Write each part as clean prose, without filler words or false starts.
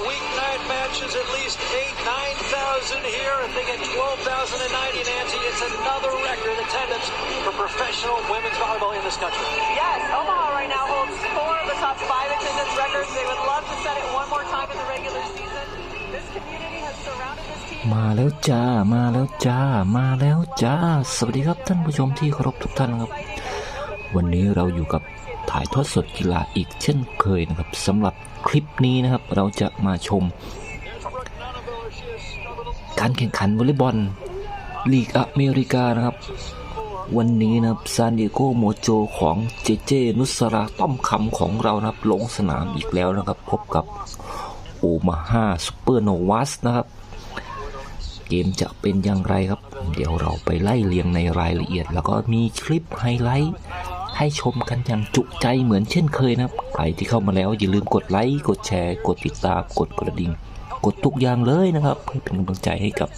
weeknight matches, at least 9,000 here. If they get 12,090, Nancy, it's another record attendance for professional women's volleyball in this country. Yes, Omaha right now holds 4 of the top 5 attendance records. They would love to set it one more time in the regular season. This community has surrounded this team. มาแล้วจ้าสวัสดีครับท่านผู้ชมที่เคารพทุกท่านครับวันนี้เราอยู่กับถ่ายทอดสดกีฬาอีกเช่นเคยนะครับสำหรับคลิปนี้นะครับเราจะมาชมการแข่งขันวอลเลย์บอลลีกอเมริกานะครับวันนี้นะครับซานดิเอโกโมโจของเจนุสราต้อมคำของเรานะครับลงสนามอีกแล้วนะครับพบกับโอมาฮาซูเปอร์โนวาสนะครับเกมจะเป็นอย่างไรครับเดี๋ยวเราไปไล่เรียงในรายละเอียดแล้วก็มีคลิปไฮไลท์ให้ชมกันอย่างจุใจเหมือนเช่นเคยนะครับใครที่เข้ามาแล้วอย่าลืมกดไลค์กดแชร์กดติดตามกดกระดิ่งกดทุกอย่างเลยนะครับเพื่อเป็นกำลังใจให้กับ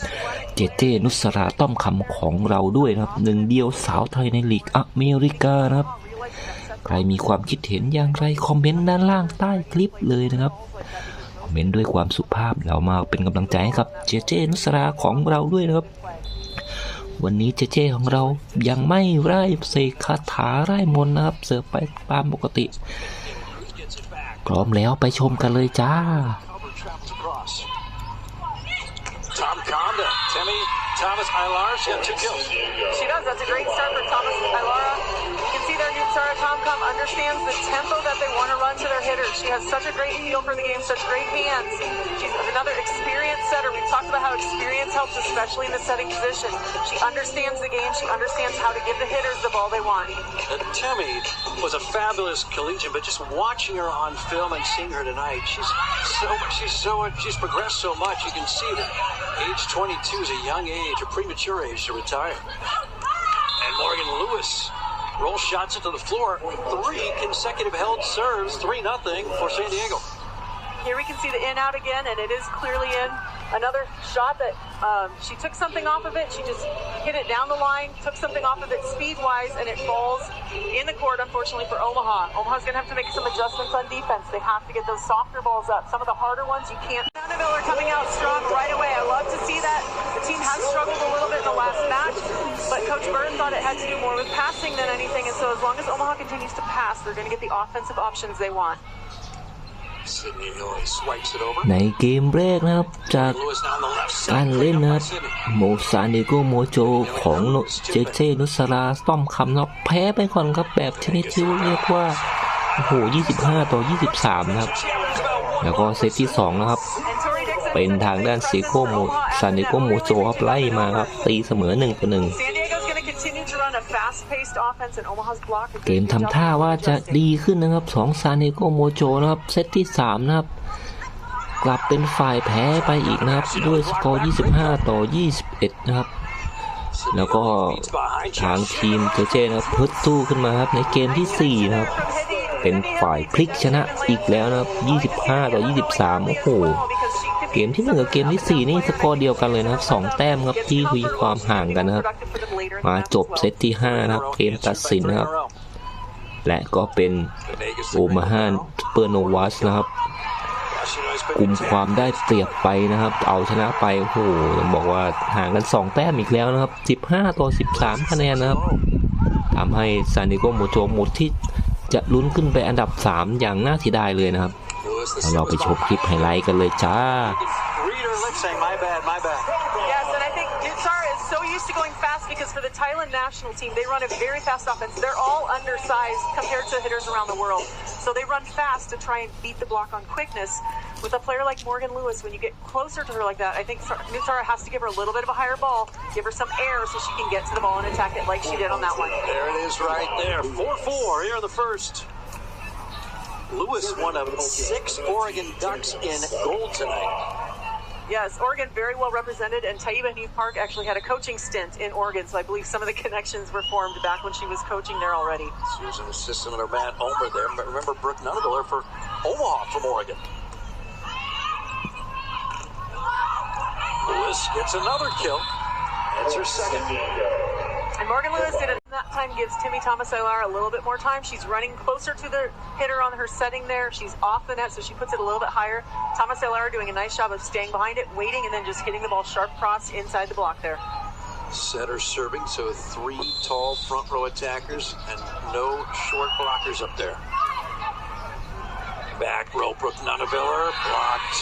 เจนุสราต้อมคำของเราด้วยนะครับหนึ่งเดียวสาวไทยในลีกอเมริกานะครับใครมีความคิดเห็นอย่างไรคอมเมนต์ด้านล่างใต้คลิปเลยนะครับคอมเมนต์ด้วยความสุภาพเรามาเป็นกำลังใจให้กับเจนุสราของเราด้วยนะครับวันนี้เจของเรายังไม่ไล่เสกคาถาไล่มนต์นะครับเสิร์ฟไปตามปกติพร้อมแล้วไปชมกันเลยจ้าThomas Ilar, she got 2 kills. She does. That's a great start for Thomas Ilara. You can see their new Sarah Tomcom understands the tempo that they want to run to their hitters. She has such a great feel for the game, such great hands. She's another experienced setter. We've talked about how experience helps, especially in the setting position. She understands the game. She understands how to give the hitters the ball they want. Tammy was a fabulous collegian, but just watching her on film and seeing her tonight, she's progressed so much. You can see that age 22 is a young age, a premature age to retire. And Morgan Lewis rolls shots into the floor. 3 consecutive held serves, 3-0 for San Diego. Here we can see the in-out again, and it is clearly in. Another shot that she took something off of it. She just hit it down the line, took something off of it speed-wise, and it falls in the court, unfortunately, for Omaha. Omaha's going to have to make some adjustments on defense. They have to get those softer balls up. Some of the harder ones you can't. Are coming out strong right away. I love to see that. The team has struggled a little bit in the last match, but Coach Byrne thought it had to do more with passing than anything, and so as long as Omaha continues to pass, they're going to get the offensive options they want. ในเกมแรกนะครับจากการเล่นนะครับซานดิเอโกโมโจของเจนุสราต้อมคำนะครับแพ้ไปก่อนครับแบบชนิดที่เรียกว่า25-23นะครับแล้วก็เซตที่2นะครับเป็นทางด้านซานดิเอโกโมโจครับไล่มาครับตีเสมอ1-1เกมทำท่าว่าจะดีขึ้นนะครับของซานดิเอโกโมโจนะครับเซตที่3นะครับกลับเป็นฝ่ายแพ้ไปอีกนะครับด้วยสกอร์25-21นะครับแล้วก็ทางทีมเจนะครับพึ่งสู้ขึ้นมาครับในเกมที่4นะครับเป็นฝ่ายพลิกชนะอีกแล้วนะครับ25-23โอ้โหเกมที่1กับเกมที่4นี่สกอร์เดียวกันเลยนะครับ2แต้มครับที่มีความห่างกันนะครับมาจบเซตที่5นะครับเกมตัดสินนะครับและก็เป็นโอมาฮาซูเปอร์โนวาสนะครับกุมความได้เปรียบไปนะครับเอาชนะไปโอ้โหต้องบอกว่าห่างกัน2แต้มอีกแล้วนะครับ15-13คะแนนนะครับทำให้ซานดิเอโกโมโจหมดที่จะลุ้นขึ้นไปอันดับ3อย่างน่าเสียดายเลยนะครับเราไปชมคลิปไฮไลท์กันเลยจ้าSo used to going fast because for the Thailand national team, they run a very fast offense. They're all undersized compared to hitters around the world. So they run fast to try and beat the block on quickness. With a player like Morgan Lewis, when you get closer to her like that, I think Nusara has to give her a little bit of a higher ball, give her some air so she can get to the ball and attack it like she did on that one. There it is right there. 4-4 here in the first. Lewis, one of 6 Oregon Ducks in gold tonight. Yes, Oregon very well represented, and Taiba Heath Park actually had a coaching stint in Oregon, so I believe some of the connections were formed back when she was coaching there already. She was an assistant under Matt Omer there. Remember Brooke Nunnedoler for Omaha from Oregon. Lewis gets another kill. That's her second. And And Morgan Lewis did it that time, gives Timmy Thomas-Aguilar a little bit more time. She's running closer to the hitter on her setting there. She's off the net, so she puts it a little bit higher. Thomas-Aguilar doing a nice job of staying behind it, waiting, and then just hitting the ball sharp cross inside the block there. Setter serving, so 3 tall front row attackers and no short blockers up there. Back row, Brooke Nunaviller, blocked.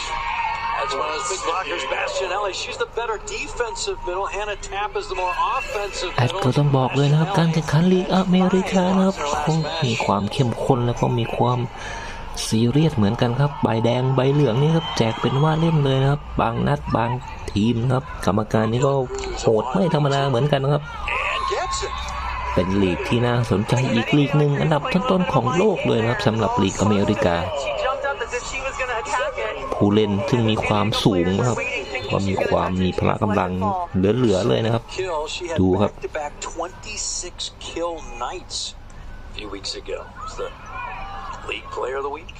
That's one of those big blockers, Bastianelli. She's the better defensive middle. Hannah Tapp is the more offensive แอด middle. ก็ต้องบอกเลยนะครับการแข่งขันลีกอเมริกานะครับคงมีความเข้มข้นและก็มีความซีเรียสเหมือนกันครับใบแดงใบเหลืองนี่ครับแจกเป็นว่าเล่นเลยนะครับบางนัดบางทีมนะครับกรรมการนี่ก็โหดไม่ธรรมดาเหมือนกันนะครับเป็นลีกที่น่าสนใจอีกลีกหนึ่งอันดับต้นๆของโลกเลยนะครับสำหรับลีกอเมริกาผู้เล่นซึ่งมีความสูงนะครับก็มีพละกำลังเหลือๆเลยนะครับดูครับLeague Player of the Week.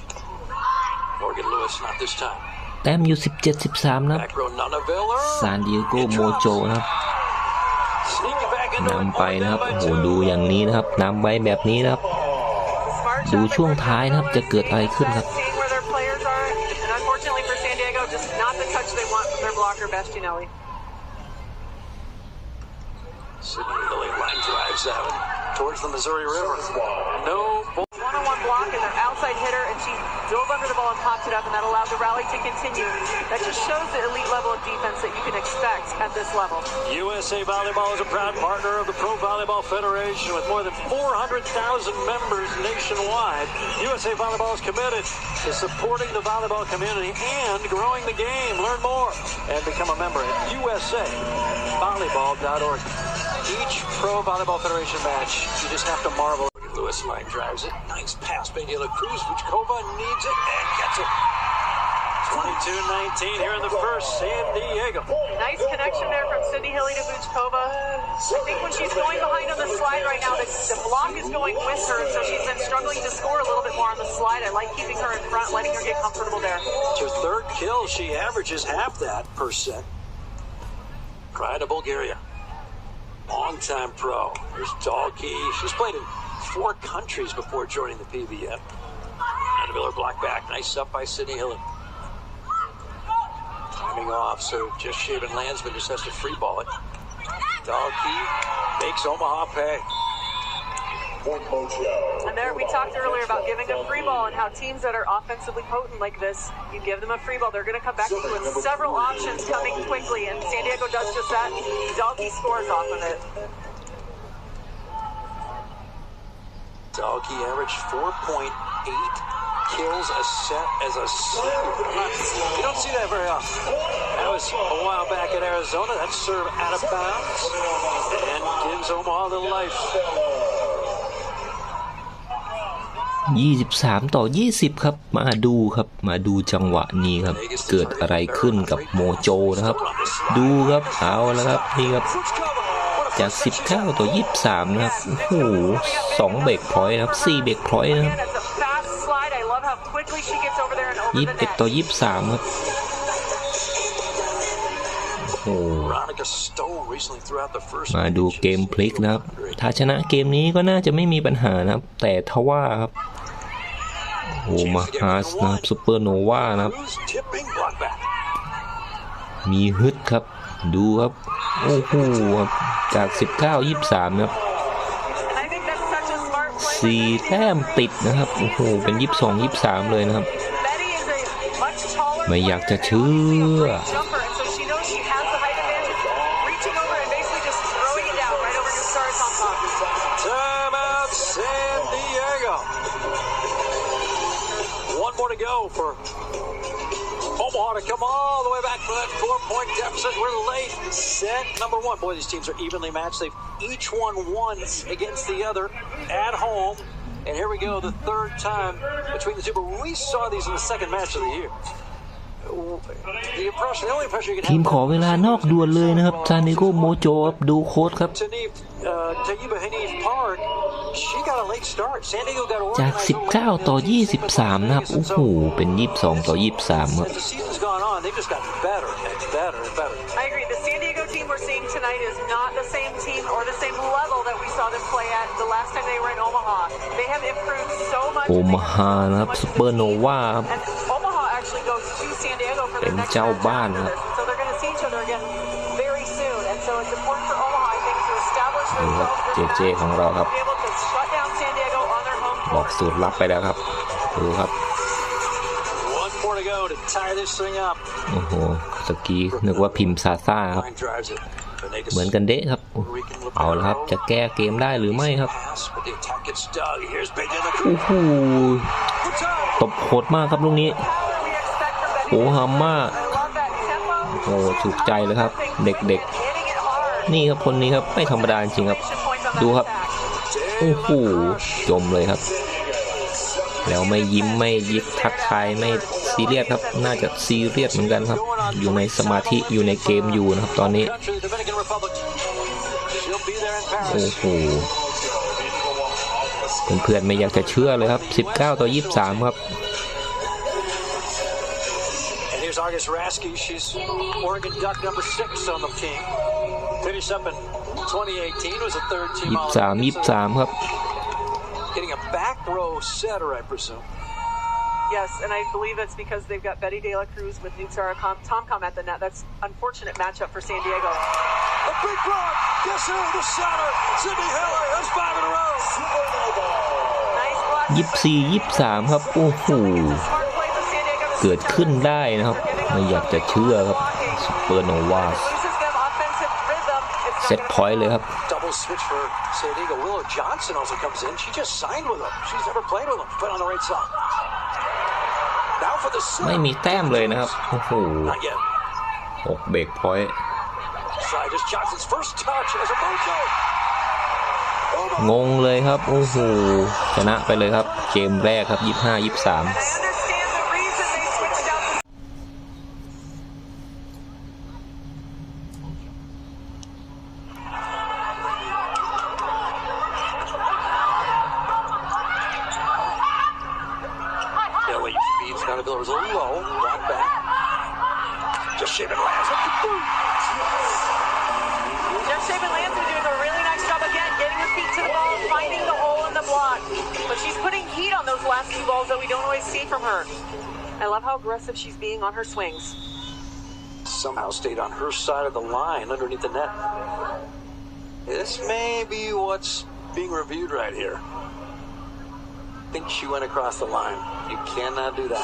Morgan Lewis not this time. แต้มอยู่ 17-13 นะครับซานดิเอโกโมโจนะครับนำไปนะครับโอ้โหดูอย่างนี้นะครับนำไว้แบบนี้นะครับดูช่วงท้ายนะครับจะเกิดอะไรขึ้นครับTowards the Missouri River. No one-on-one block and their outside hitter, and she dove under the ball and popped it up, and that allowed the rally to continue. That just shows the elite level of defense that you can expect at this level. USA Volleyball is a proud partner of the Pro Volleyball Federation with more than 400,000 members nationwide. USA Volleyball is committed to supporting the volleyball community and growing the game. Learn more and become a member at usavolleyball.org. Each Pro Volleyball Federation match, you just have to marvel. Lewis line drives it. Nice pass by De La Cruz. Vuchkova needs it and gets it. 22-19 here in the first, San Diego. Nice connection there from Cindy Hilly to Vuchkova. I think when she's going behind on the slide right now, the block is going with her, so she's been struggling to score a little bit more on the slide. I like keeping her in front, letting her get comfortable there. It's her third kill. She averages half that per set. Pride of Bulgaria. Long-time pro. Here's Dalkey. She's played in 4 countries before joining the PVF. Miller block back. Nice up by Sydney Hillen. Timing off, so just Shaven Landsman just has to free ball it. Dalkey makes Omaha pay. And there, we talked earlier about giving a free ball and how teams that are offensively potent like this, you give them a free ball, they're going to come back to you with several options coming quickly, and San Diego does just that. Dalkey scores off of it. Dalkey averaged 4.8 kills a set as a senior. You don't see that very often. That was a while back at Arizona. That serve out of bounds and gives Omaha the life. 23-20 ครับมาดูจังหวะนี้ครับเกิดอะไรขึ้นกับโมโจนะครับดูครับเอาแล้วครับนี่ครับจาก19-23นะครับโอ้โห2เบรกพอยต์นะครับ4เบรกพอยต์นะครับ21-23ครับโอ้มาดูเกมพลิกนะครับถ้าชนะเกมนี้ก็น่าจะไม่มีปัญหานะครับแต่ทว่าครับโอ้มาฮาสนะครับซุปเปอร์โนวานะครับมีฮึดครับดูครับโอ้โหจาก19-23ครับ4แต้มติดนะครับโอ้โหเป็น22-23เลยนะครับไม่อยากจะเชื่อto go for Omaha to come all the way back from that 4-point deficit. We're late. Set number 1. Boy, these teams are evenly matched. They've each won once against the other at home. And here we go, the third time between the two. But we saw these in the second match of the year. The only impression you can have. ทีมขอเวลานอกด่วนเลยนะครับซานดิเอโกโมโจดูโค้ชครับ Taiba Hanif Park She got a late start. San Diego got จาก 19 ต่อ 23 นะครับโอ้โหเป็น 22 ต่อ 23 ครับ As the season's gone on, they've just gotten better and better and better. I agree. The San Diego team we're seeing tonight is not the same team or the same level that we saw them play at the last time they were in Omaha. They have improved so much. โอมาฮานะครับซูเปอร์โนวาครับ And Omaha actually goes to San Diego for เป็ their น next เจ้า match บ้าน after ครับ this. So they're going to see each other again very soon. And so it's important for Omaha, I think, to establish นี่ครับ themselves เจของเราครับ be able to shut down San Diego on their home บอก court. สูตรลับไปแล้วครับดูครับ One more to go to tie this thing up. โอ้โหสกีนึกว่าพิมพ์ซาซ่าครับ Line drives it. เหมือนกันเดะครับเอาละครับจะแก้เกมได้หรือไม่ครับ Pass, but the attack gets dug. Here's big in the โอ้โห Good time. ตบโหดมากครับลูกนี้ We expect from Betty โอฮาม่า I love that tempo. โอ้ถูกใจเลยครับ เด็ก Hitting it hard. ๆนี่ครับคนนี้ครับไม่ธรรมดาจริงครับ ดูครับโอ้โหจมเลยครับ แล้วไม่ยิ้มไม่ยิกทักทายไม่ซีเรียสครับน่าจะซีเรียสเหมือนกันครับอยู่ในสมาธิอยู่ในเกมอยู่นะครับตอนนี้ Country, the Dominican Republic. She'll be there in โอ้ Paris. โหเพื่อนๆไม่อยากจะเชื่อเลยครับ19 ต่อ 23 ครับ And here's Argus Rasky. She's Oregon Duck number 6 on the team. Finished up in 2018. Was a third team all. 23 ครับ Getting a back row setter, I presume. Yes, and I believe that's because they've got Betty De La Cruz with Nutsara Tomcom at the net. That's unfortunate matchup for San Diego. A big block. Guess who? The setter, Sydney Hiller. That's 5 in a row. Nice block. 24-23 ครับโอ้โห Smart play for San Diego to เกิดขึ้นได้นะครับไม่อยากจะเชื่อครับซูเปอร์โนวา loses them offensive rhythm. It's เซตพอยต์เลยครับ Double switch for San Diego. Willow Johnson also comes in. She just signed with them. She's never played with them. Put on the right side. Now for the ไม่มีแต้มเลยนะครับโอ้โห Not yet. 6เบรกพอยต์ Side just Johnson's first touch as a mojo. งงเลยครับโอ้โหชนะไปเลยครับเกมแรกครับ 25-23 I understand the reason they switched out the Billy feeds down the bill. It was a little low. Brought back. Just shaving lands with the boot. Jeff Saban-Lansing doing a really nice job again, getting her feet to the ball, finding the hole in the block. But she's putting heat on those last two balls that we don't always see from her. I love how aggressive she's being on her swings. Somehow stayed on her side of the line underneath the net. This may be what's being reviewed right here. I think she went across the line. You cannot do that.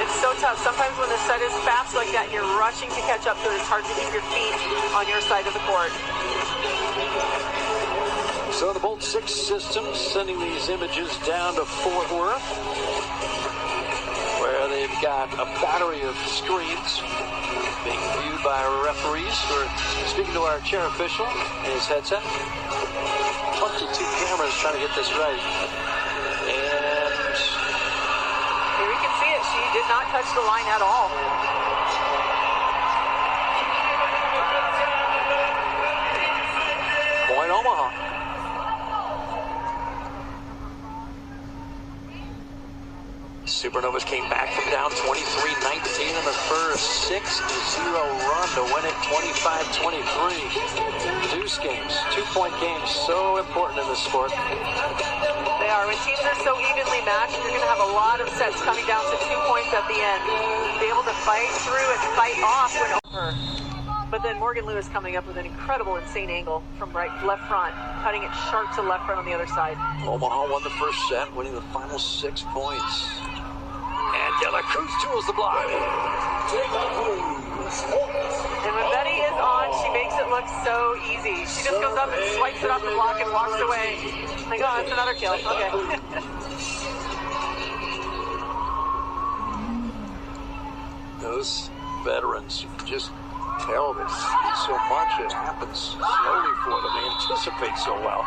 It's so tough. Sometimes when the set is fast like that and you're rushing to catch up to it, it's hard to keep your feet on your side of the court. So the Bolt 6 system sending these images down to Fort Worth, where they've got a battery of screens being viewed by referees who are speaking to our chair official in his headset. 22 cameras trying to get this right. And Here we can see it. She did not touch the line at all. point Omaha. Supernovas came back from down 23-19 in the first 6-0 run to win it 25-23. Deuce games, 2-point games, so important in this sport. They are. When teams are so evenly matched, you're going to have a lot of sets coming down to 2 points at the end. Be able to fight through and fight off when over. But then Morgan Lewis coming up with an incredible, insane angle from left front, cutting it sharp to left front on the other side. Omaha won the first set, winning the final 6 points. And De La Cruz tools the block. And when Betty is on, she makes it look so easy. She just goes up and swipes it off the block and walks away. Like, oh, that's another kill. Okay. Those veterans just tell they see so much. It happens slowly for them. They anticipate so well.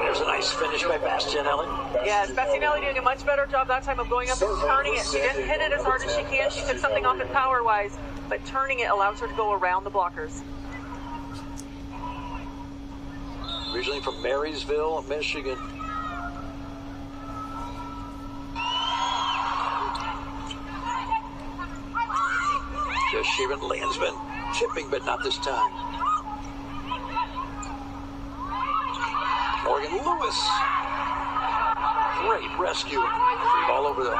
There's a nice finish by Bastianelli. Yes, Bastianelli doing a much better job that time of going up and turning it. She didn't hit it as hard as she can. She took something off it power-wise, but turning it allows her to go around the blockers. originally from Marysville, Michigan. Just shaven Landsman, chipping, but not this time. Morgan Lewis. Great rescue. Free ball over the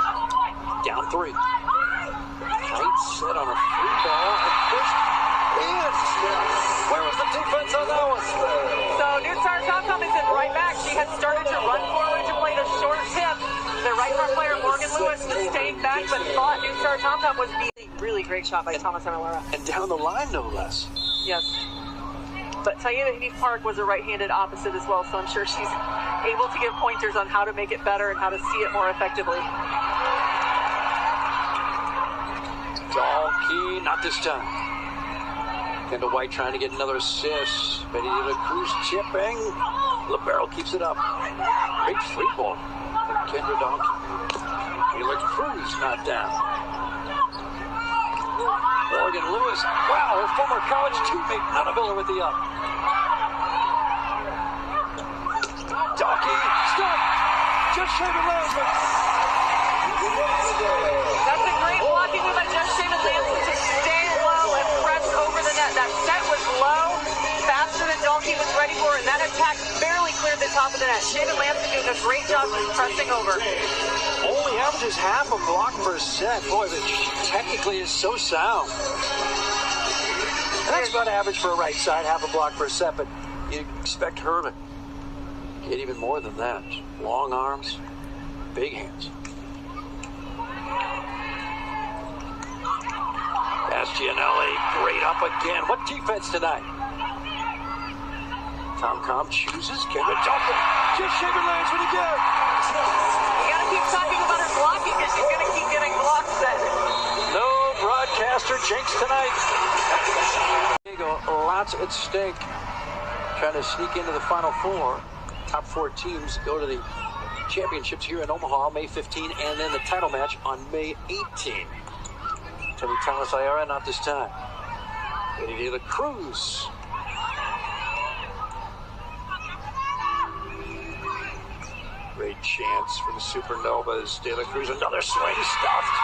down 3. Tight set on a free ball. And pushed in. Where was the defense on that one? So Nutsar Tomtom is in right back. She had started to run forward to play the short tip. The right front player, Morgan Lewis, was staying back, but thought Nutsar Tomtom was being really great shot by Thomas Amalera. And down the line, no less. Yes. But Taina Hanif Park was a right-handed opposite as well, so I'm sure she's able to give pointers on how to make it better and how to see it more effectively. Dalkey, not this time. Kendall White trying to get another assist. Betty De La Cruz chipping. Libero keeps it up. Great free ball. Kendra Dalkey. De La Cruz not down. Morgan Lewis. Wow, her former college teammate Nunavilla with the up. Dalkey, stop. Just Shaven Landsman. That's a great blocking move by Just Shaven Landsman to stay low and press over the net. That set was low, faster than Dalkey was ready for, and that attack barely cleared the top of the net. Shaven Landsman doing a great job of pressing over. Only averages half a block per set. Boy, that technically is so sound. That's about average for a right side, half a block per set, but you expect her to get even more than that. Long arms, big hands. Bastianelli, great up again. What defense tonight? Tom Com chooses. Kendra Dalkey. Just Shaven Landsman again. You gotta keep talking about her blocking because she's gonna keep getting blocks then. No broadcaster jinx tonight. Lots at stake. Trying to sneak into the Final Four. Top 4 teams go to the championships here in Omaha May 15, and then the title match on May 18. Tony Thomas Ayara, not this time. Betty De La Cruz. Great chance for the Supernovas. De La Cruz, another swing stuffed.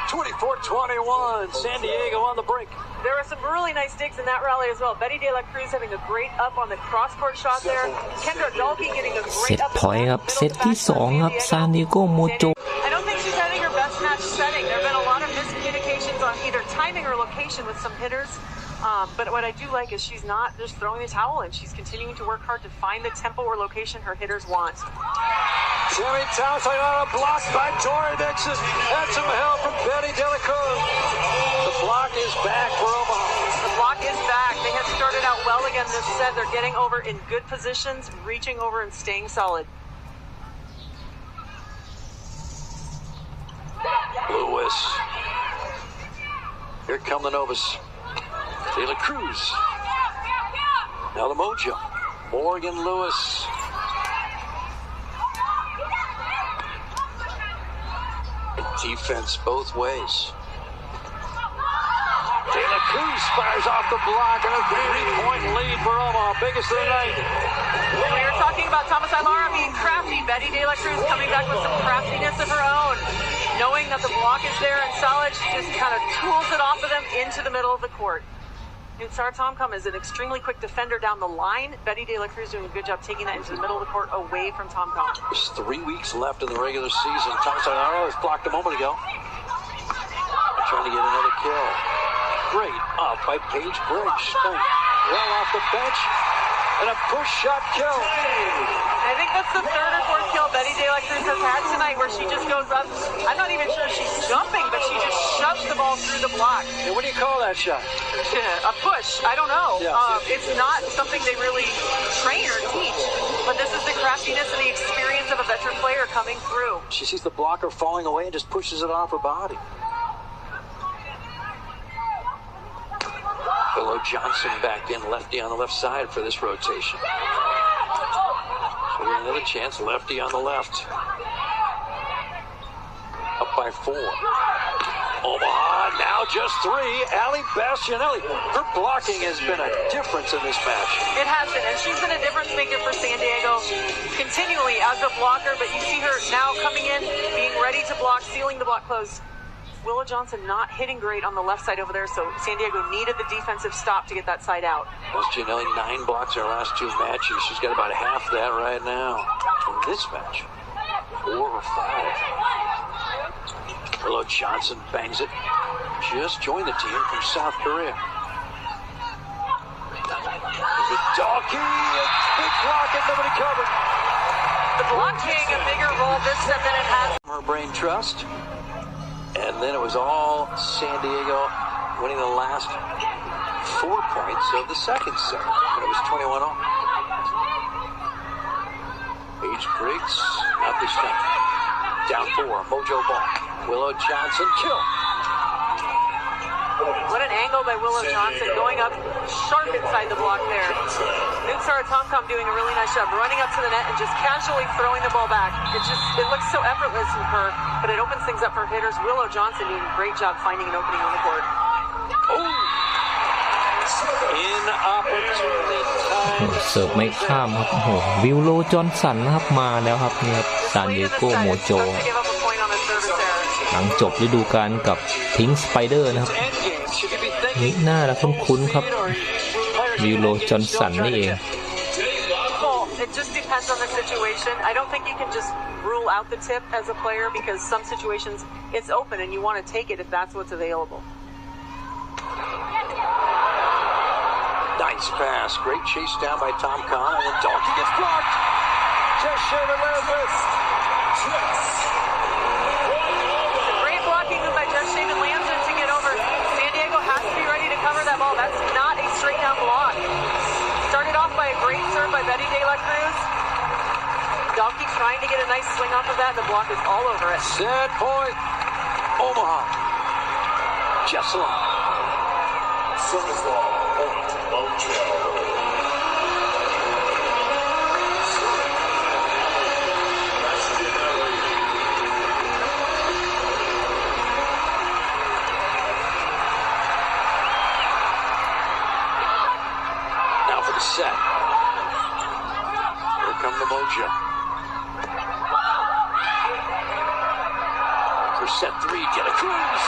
24-21, San Diego on the break. There were some really nice digs in that rally as well. Betty De La Cruz having a great up on the cross-court shot there. Kendra Dalkey getting a เซ great ต up. พอยต์ครับเซตที่2ครับซานดิเอโกโมโจ I don't think she's having her best match setting. There have been a lot of miscommunications on either timing or location with some hitters. But what I do like is she's not just throwing the towel in. She's continuing to work hard to find the tempo or location her hitters want. Sammy Townsend on a block by Tori Nixon. That's some help from Betty De La Cruz. The block is back for Omaha. The block is back. They have started out well again this set. They're getting over in good positions, reaching over and staying solid. Lewis. Here come the Novas. De La Cruz. Now the Mojo. Morgan Lewis. Defense both ways. De La Cruz fires off the block and a 3-point lead for Omaha. Biggest of the night. And we were talking about Thomas Aylara being crafty. Betty De La Cruz coming back with some craftiness of her own. Knowing that the block is there and solid, she just kind of tools it off of them into the middle of the court. Nutsar Tomtom is an extremely quick defender down the line. Betty De La Cruz doing a good job taking that into the middle of the court away from Tomtom. There's 3 weeks left in the regular season. Thomas Aylara was blocked a moment ago. Trying to get another kill. Great up by Paige Bridge. Well off the bench. And a push shot kill. I think that's the third or fourth kill Betty De La Cruz has had tonight where she just goes up. I'm not even sure she's jumping, but she just shoves the ball through the block. And what do you call that shot? A push. I don't know. Yeah. It's not something they really train or teach, but this is the craftiness and the experience of a veteran player coming through. She sees the blocker falling away and just pushes it off her body. Willow Johnson back in, lefty on the left side for this rotation. So another chance, lefty on the left. Up by by 4. Omaha now just 3. Ali Bastianelli. Her blocking has been a difference in this match. It has been, and she's been a difference maker for San Diego continually as a blocker, but you see her now coming in, being ready to block, sealing the block close. Willow Johnson not hitting great on the left side over there, so San Diego needed the defensive stop to get that side out. Bastianelli 9 blocks in her last 2 matches. She's got about half that right now. In this match, 4 or 5. Willow Johnson bangs it. Just joined the team from South Korea. The Dalkey, a big block and nobody covered. The block playing a bigger role this set than it has. Her brain trust. And then it was all San Diego winning the last 4 points of the second set. And it was 21-all. Paige Briggs, not this time. Down 4, Mojo ball. Willow Johnson, kill. What an angle by Willow Johnson, going up sharp inside the block there. Nutsara Tomcom doing a really nice job, running up to the net and just casually throwing the ball back. It looks so effortless in her, but it opens things up for hitters. Willow Johnson doing a great job finding an opening on the court. Oh! Inopportunely timed. เสิร์ฟไม่ข้ามครับโอ้โหวิลโลจอห์นสันนะครับมาแล้วครับนี่ครับซานดิเอโกโมโจหลังจบฤดูกาลกับพิงค์สไปเดอร์นะครับนี่หน้าละคุ้นๆครับวิลโลจอห์นสันนี่เอง It just depends on the situation. I don't think you can just rule out the tip as a player because some situations it's open and you want to take it if that's what's available. Nice pass. Great chase down by Tom Kahn, and then Dalkey gets blocked. Just short of Landis. Great blocking move by Just Shaven Lansman to get over. San Diego has to be ready to cover that ball. That's not a straight down block. Started off by a great serve by Betty De La Cruz. Dalkey trying to get a nice swing off of that. The block is all over it. Set point. Omaha. Jessalyn. Service ball. Mojo. Now for the set. Here come the Mojo. For set 3, get a cruise.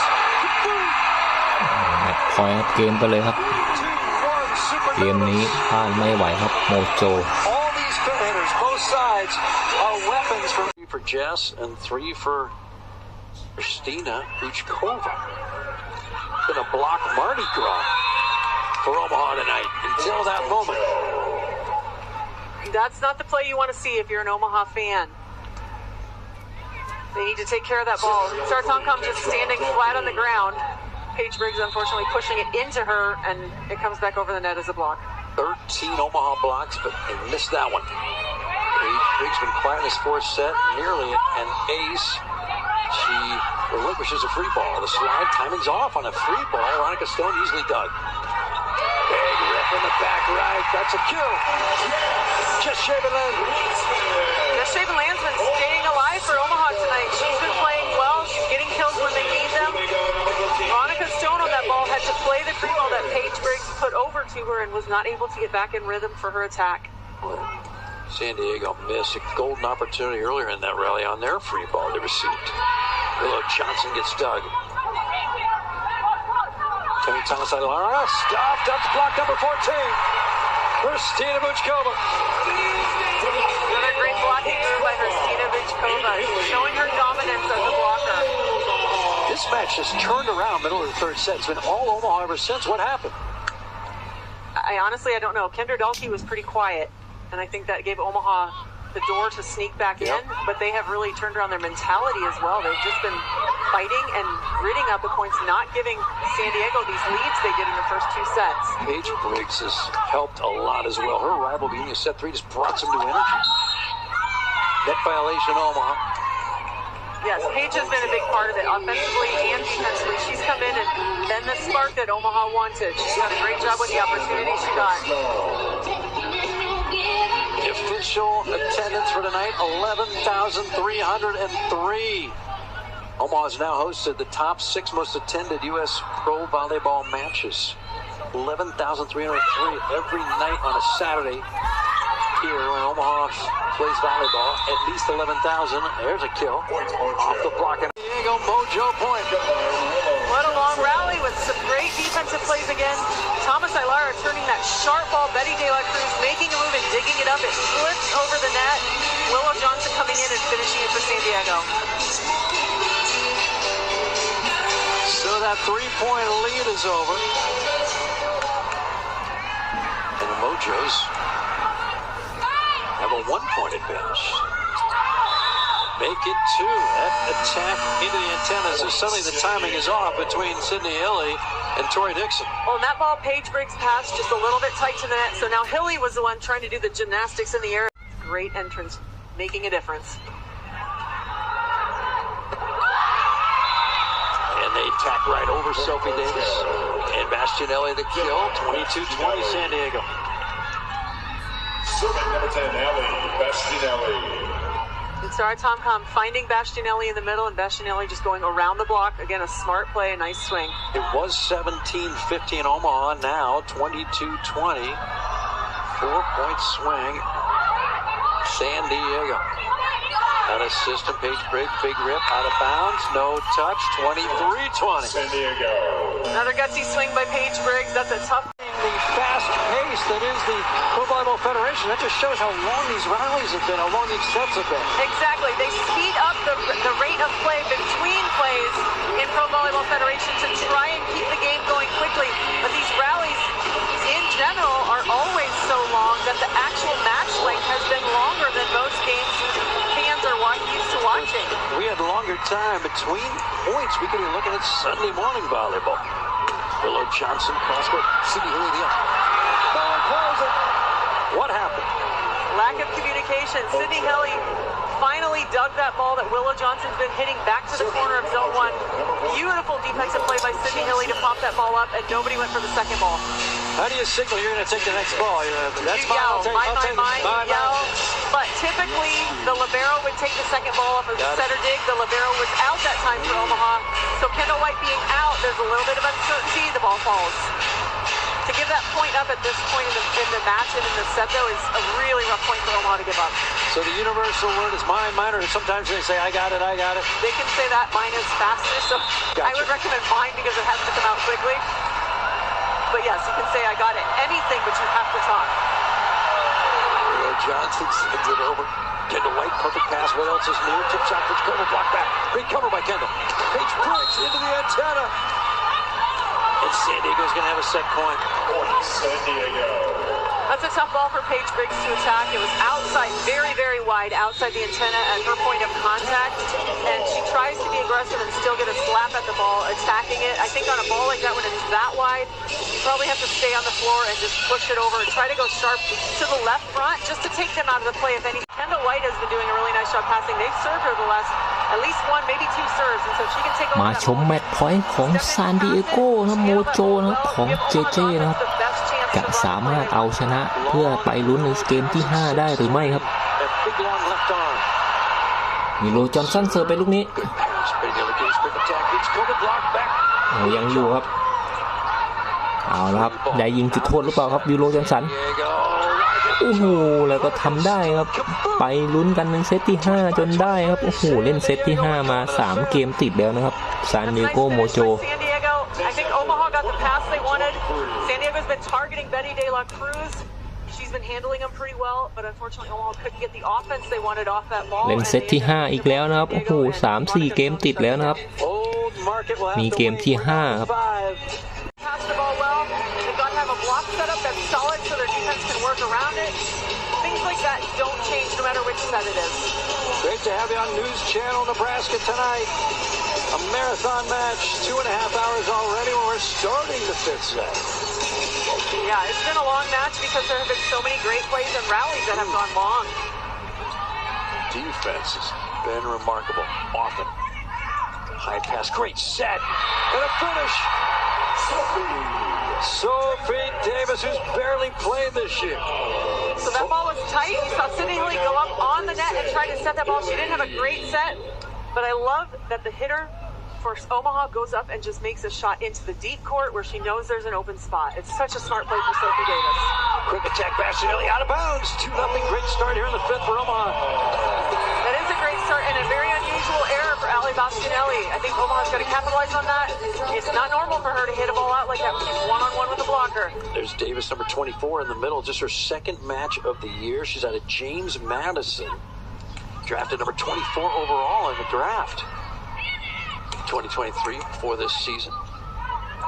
แมตช์พอยต์ครับเกมไปเลยครับเกมนี้พลาดไม่ไหวครับโมโจ All these pin hitters, both sides, are weapons for Jess and 3 for Christina Uchkova. Gonna block Mardi Gras for Omaha tonight until that moment. That's not the play you want to see if you're an Omaha fan. They need to take care of that ball. Star Tomcom just standing flat on the ground. Paige Briggs unfortunately pushing it into her, and it comes back over the net as a block. 13 Omaha blocks, but they missed that one. Paige Briggs been quiet in this 4th set, nearly an ace. She relinquishes a free ball. The slide timing's off on a free ball. Veronica Stone easily dug. Big rip in the back right. That's a kill. Just Shaven Landsman. Just Shaven Landsman staying alive for Omaha tonight. She's been playing well. She's getting kills when they need them. Veronica Stone on that ball had to play the free ball that Paige Briggs put over to her and was not able to get back in rhythm for her attack. San Diego missed a golden opportunity earlier in that rally on their free ball they received. Willow Johnson gets dug. Tony Thomas Aguilar stopped up to block number 14. Christina Vuchkova. Another great blocking move by Christina Vuchkova, showing her dominance as a blocker. This match just turned around middle of the 3rd set. It's been all Omaha ever since. What happened? I don't know. Kendra Dalkey was pretty quiet, and I think that gave Omaha the door to sneak back in, but they have really turned around their mentality as well. They've just been fighting and gritting out the points, not giving San Diego these leads they did in the first 2 sets. Paige Briggs has helped a lot as well. Her arrival beginning of set 3 just brought some new energy. Net violation, Omaha. Yes, Paige has been a big part of it, offensively and defensively. She's come in and been the spark that Omaha wanted. She's done a great job with the opportunity she got. The official attendance for tonight, 11,303. Omaha has now hosted the top 6 most attended U.S. pro volleyball matches. 11,303 every night on a Saturday here when Omaha plays volleyball. At least 11,000. There's a kill. Off the block. And Diego Mojo point. What a long rally with some great defensive plays again. Thomas Ilara turning that sharp ball. Betty De La Cruz making a move and digging it up. It flips over the net. Willow Johnson coming in and finishing it for San Diego. So that 3-point lead is over. And the Mojos have a 1-point advantage. Make it 2. That attack into the antennas. So suddenly the timing is off between Sydney Hilly and Tori Dixon. Well, and that ball, Paige Briggs passed just a little bit tight to the net. So now Hilly was the one trying to do the gymnastics in the air. Great entrance, making a difference. And they tack right over Sophie Davis. And Bastianelli the kill. 22-20 San Diego. Serving number 10, Ellie Bastianelli. It's our Tom-Com finding Bastianelli in the middle and Bastianelli just going around the block. Again, a smart play, a nice swing. It was 17-15 Omaha, now 22-20. 4-point swing. San Diego. An assist to Paige Briggs, big rip, out of bounds, no touch, 23-20. San Diego. Another gutsy swing by Paige Briggs. That's a tough. The fast pace that is the Pro Volleyball Federation, that just shows how long these rallies have been, how long these sets have been. Exactly. They speed up the rate of play between plays in Pro Volleyball Federation to try and keep the game going quickly. But these rallies, in general, are always so long that the actual match length has been longer than most games fans are used to watching. We had longer time between points. We could be looking at Sunday morning volleyball. Willow Johnson, crosscourt, Sydney Hilly, the up. Ball closing. What happened? Lack of communication. Sydney Hilly finally dug that ball that Willow Johnson's been hitting back to the corner of zone 1. Beautiful defensive play by Sydney Hilly to pop that ball up, and nobody went for the second ball. How do you signal you're going to take the next ball? That's you fine. yell, I'll take mine, yell. But typically, the libero would take the second ball off of the setter dig. The libero was out that time for Omaha. So Kendall White being out, there's a little bit of uncertainty. The ball falls. To give that point up at this point in the match and in the set, though, is a really rough point for Omaha to give up. So the universal word is mine, or sometimes they say, I got it. They can say that mine is faster, so Gotcha. I would recommend mine because it has to come out quickly. But yes, you can say I got it. Anything, but you have to talk. Johnson sends it over. Kendall White, perfect pass. What else is new? Tip shot for Kendall, blocked back. Great cover by Kendall. Paige Briggs into the antenna. And San Diego's going to have a set point. San Diego. That's a tough ball for Paige Briggs to attack. It was outside, very, very wide, outside the antenna at her point of contact. And she tries to be aggressive and still get a slap at the ball, attacking it. I think on a ball like that, when it's that wide, you probably have to stay on the floor and just push it over and try to go sharp to the left front just to take them out of the play, if any. Kendall White has been doing a really nice job passing. They've served her the last at least 1, maybe 2 serves, and so she can take over มาชมแมตช์พอยต์ของซานดิเอโกนะโมโจนะของเจเจนะครับจะสามารถเอาชนะเพื่อไปลุ้นในเกมที่ 5 ได้หรือไม่ครับมิโลจอห์นสันเสิร์ฟไปลูกนี้ยังอยู่ครับเอาละครับได้ยิงจุดโทษหรือเปล่าครับมิโลจอห์นสันโอ้โหแล้วก็ทำได้ครับไปลุ้นกันในเซตที่ 5 จนได้ครับโอ้โหเล่นเซตที่ 5 มา 3 เกมติดแล้วนะครับซานดิเอโกโมโจI think Omaha got the pass they wanted. San Diego's been targeting Betty De La Cruz. She's been handling them pretty well, but unfortunately Omaha couldn't get the offense they wanted off that ball. เล่นเซตที่ 5 อีกแล้วนะครับโอ้โห 3-4 เกมติดแล้วนะครับมีเกมที่ 5 ครับPass the ball well. They've got to have a block setup that's solid so their defense can work around it. Things like that don't change no matter which set it is. Great to have you on News Channel Nebraska tonight. A marathon match, 2.5 hours already when we're starting the 5th set. Yeah, it's been a long match because there have been so many great plays and rallies that have gone long. Defense has been remarkable, often. High pass, great set, and a finish. Sophie Davis, who's barely played this year. So that ball was tight. You saw Sydney Hilly go up on the net and try to set that ball. She didn't have a great set. But I love that the hitter for Omaha goes up and just makes a shot into the deep court where she knows there's an open spot. It's such a smart play for Sophie Davis. Quick attack, Bastianelli out of bounds. 2-0. Great start here in the fifth for Omaha. That is a great start and a very unusual error for Ali Bastianelli. I think Omaha's got to capitalize on that. It's not normal for her to hit a ball out like that when she's one-on-one with a blocker. There's Davis, number 24 in the middle. Just her second match of the year. She's out of James Madison. Drafted number 24 overall in the draft. 2023 for this season.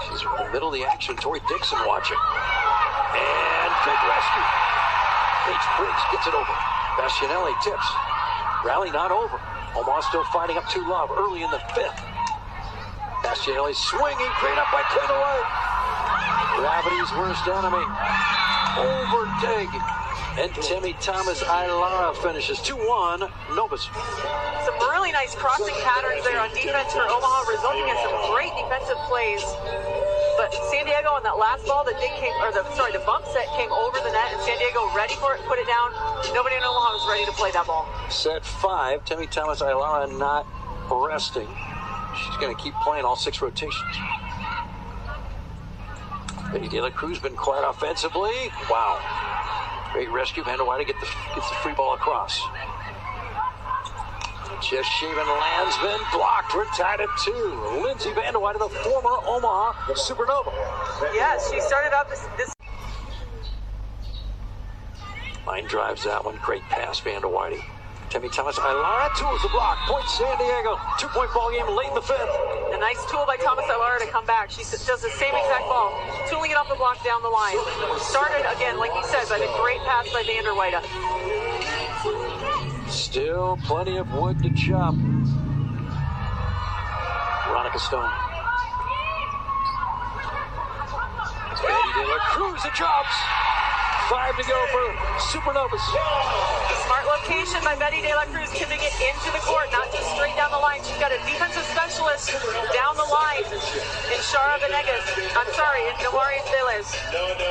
She's in the middle of the action. Tori Dixon watching. And big rescue. Paige Briggs gets it over. Bastianelli tips. Rally not over. Omaha still fighting up 2-love early in the fifth. Bastianelli swinging. Great up by Clayton White. Gravity's worst enemy. Over dig. And Timmy Thomas Ailara finishes 2-1 Novus. Some really nice crossing patterns there on defense for Omaha, resulting in some great defensive plays. But San Diego on that last ball, the bump set came over the net, and San Diego ready for it, put it down. Nobody in Omaha was ready to play that ball. Set 5, Timmy Thomas Ailara not resting. She's going to keep playing all 6 rotations. Betty De La Cruz been quiet offensively. Wow. Great rescue. Vanderweyde gets the free ball across. Just shaven Landsman blocked. We're tied at 2. Lindsay Vanderweyde, the former Omaha Supernova. Yes, she started out this. Line drives that one. Great pass, Vanderweyde. Timmy Thomas Ailara tools the block. Point San Diego. 2-point ball game late in the fifth. A nice tool by Thomas Ailara to come back. She does the same exact ball, tooling it off the block down the line. Started again, like you said, by the great pass by Vanderweyde. Still plenty of wood to chop. Veronica Stone. Betty De La Cruz, it drops. 5 to go for Supernovas. Smart location by Betty De La Cruz, tipping it into the court, not just straight down the line. She's got a defensive specialist down the line in Shara Venegas. I'm sorry, in Nomarius Velez.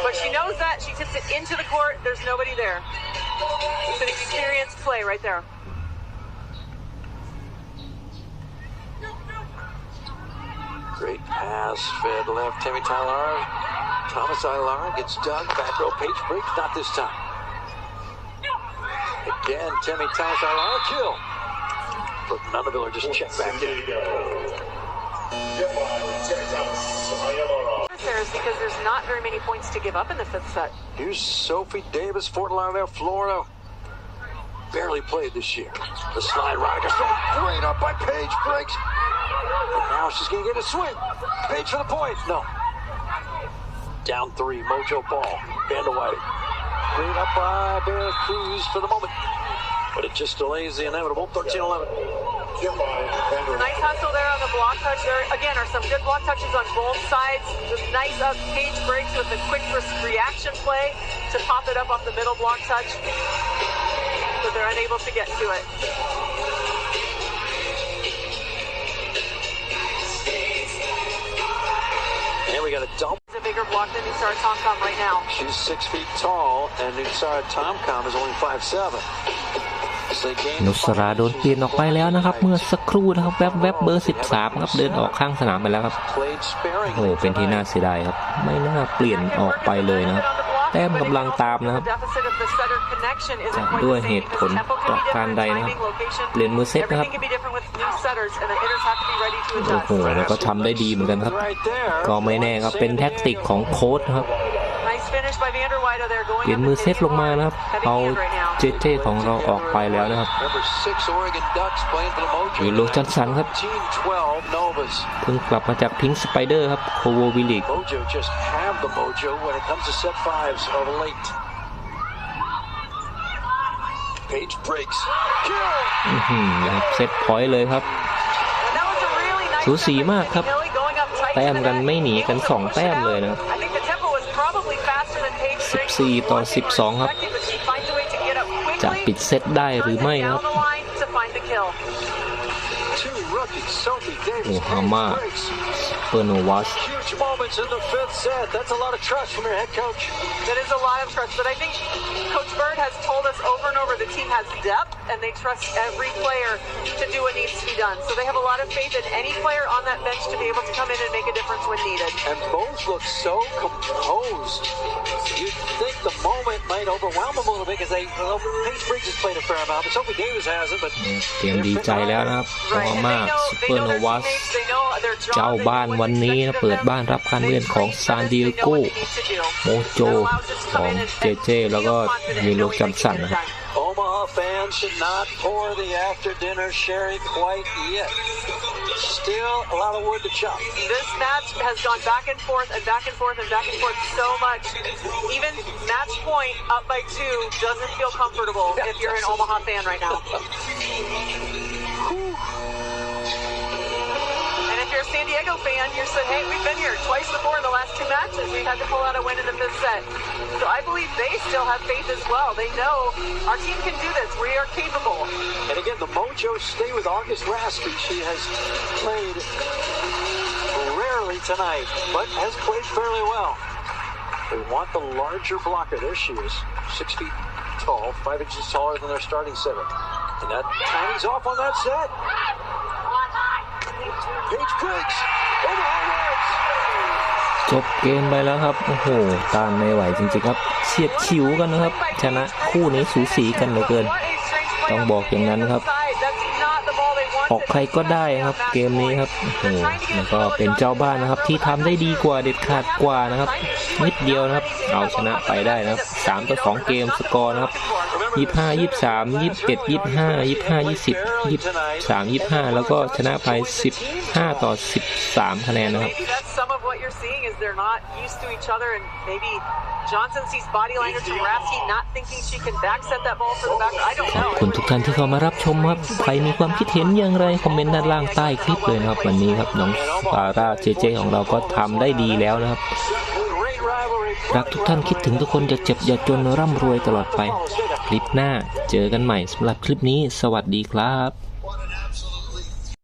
But she knows that. She tips it into the court. There's nobody there. It's an experienced play right there. Great pass, fed left, Timmy Thomas Ailara gets dug, back row, Paige Briggs, not this time. Again, Timmy Thomas Ailara, kill. But none of it just check back in. There is because there's not very many points to give up in the fifth set. Here's Sophie Davis, Fort Lauderdale, Florida. Barely played this year. The slide, Veronica Stone, great up by Paige Briggs. And now she's going to get a swing. Paige for the point. No. Down 3, Mojo ball. Vanderweyde. Great up by Bear Cruz for the moment. But it just delays the inevitable. 13-11. Nice hustle there on the block touch. There, again, are some good block touches on both sides. Nice up Paige Briggs with a quick reaction play to pop it up off the middle block touch. But they're unable to get to it. And we got a double. It's a bigger block than Nusara Tomcom right now. She's 6 feet tall, and Nusara Tomcom is only 5'7". นุสราโดนเปลี่ยนออกไปแล้วนะครับเมื่อสักครู่นะครับแวบเบอร์13ครับเดินออกข้างสนามไปแล้วครับโอ้เป็นที่น่าเสียดายครับไม่น่าเปลี่ยนออกไปเลยนะครับแต้มกำลังตามนะครับจะด้วยเหตุผลประการใดนะครับเปลี่ยนมือเซตนะครับโอ้โหแล้วก็ทำได้ดีเหมือนกันครับก็ไม่แน่ครับเป็นแท็กติกของโค้ชครับเปลี่ยนมือเซตลงมานะครับเอาเจเจของเราออกไปแล้วนะครับวิโลจันสันครับเพิ่งกลับมาจากพิงค์สไปเดอร์ครับโคโววิลิกเซตพอยต์เลยครับสูสีมากครับแต้มกันไม่หนีกัน2แต้มเลยนะครับ14-12ครับจะปิดเซตได้หรือไม่ครับโอฮามา เปอร์โนวาช Huge moments in the fifth set. That's a lot of trust from your head coach. That is a lot of trust, but I think Coach Bird has told us over and over the team has depth and they trust every player to do what needs to be done. So they have a lot of faith in any player on that bench to be able to come in and make a difference when needed. And both look so composed. You'd think the moment might overwhelm them a little bit because Paige Briggs has played a fair amount, but Sophie Davis hasn't. But เตรียมดีใจแล้วนะครับโอฮาม่าซูเปอร์โนวาชเจ้าบ้านวันนี้นะเปิดบ้านรับการเล่นของซานดิเอโกโมโจของเจเจแล้วก็มีโลจัมสันนะครับ Omaha fans should not pour the after-dinner sherry quite yet. Still a lot of wood to chop. This match has gone back and forth and back and forth and back and forth so much. Even match point up by 2 doesn't feel comfortable if you're an Omaha fan right now. And if you're a San Diego fan, you said, hey, we've been here twice before in the last 2 matches. We've had to pull out a win in the 5th set. So I believe they still have faith as well. They know our team can do this. We are capable. And again, the mojo stay with August Raspy. She has played rarely tonight, but has played fairly well. They want the larger blocker. There she is, 6 feet tall, 5 inches taller than their starting setter. And that timing's off on that set. Paige Briggs, Omaha wins. จบเกมไปแล้วครับโอ้โหต้านไม่ไหวจริงๆครับเฉียดฉิวกันนะครับชนะคู่นี้สูสีกันเหลือเกินต้องบอกอย่างนั้นครับออกใครก็ได้ครับเกมนี้ครับโอ้โหแล้วก็เป็นเจ้าบ้านนะครับที่ทำได้ดีกว่าเด็ดขาดกว่านะครับนิดเดียวนะครับเอาชนะไปได้นะครับ3-2เกมสกอร์นะครับ25-23 21-25 25-20 23-25แล้วก็ชนะไป15-13คะแนนนะครับขอบคุณทุกท่านที่เข้ามารับชมครับใครมีความคิดเห็นอย่างไรคอมเมนต์ด้านล่างใต้คลิปเลยนะครับวันนี้ครับน้องฟาร่าเจเจของเราก็ทำได้ดีแล้วนะครับรักทุกท่านคิดถึงทุกคนอย่าเจ็บอย่าจนร่ำรวยตลอดไปคลิปหน้าเจอกันใหม่สำหรับคลิปนี้สวัสดีครับ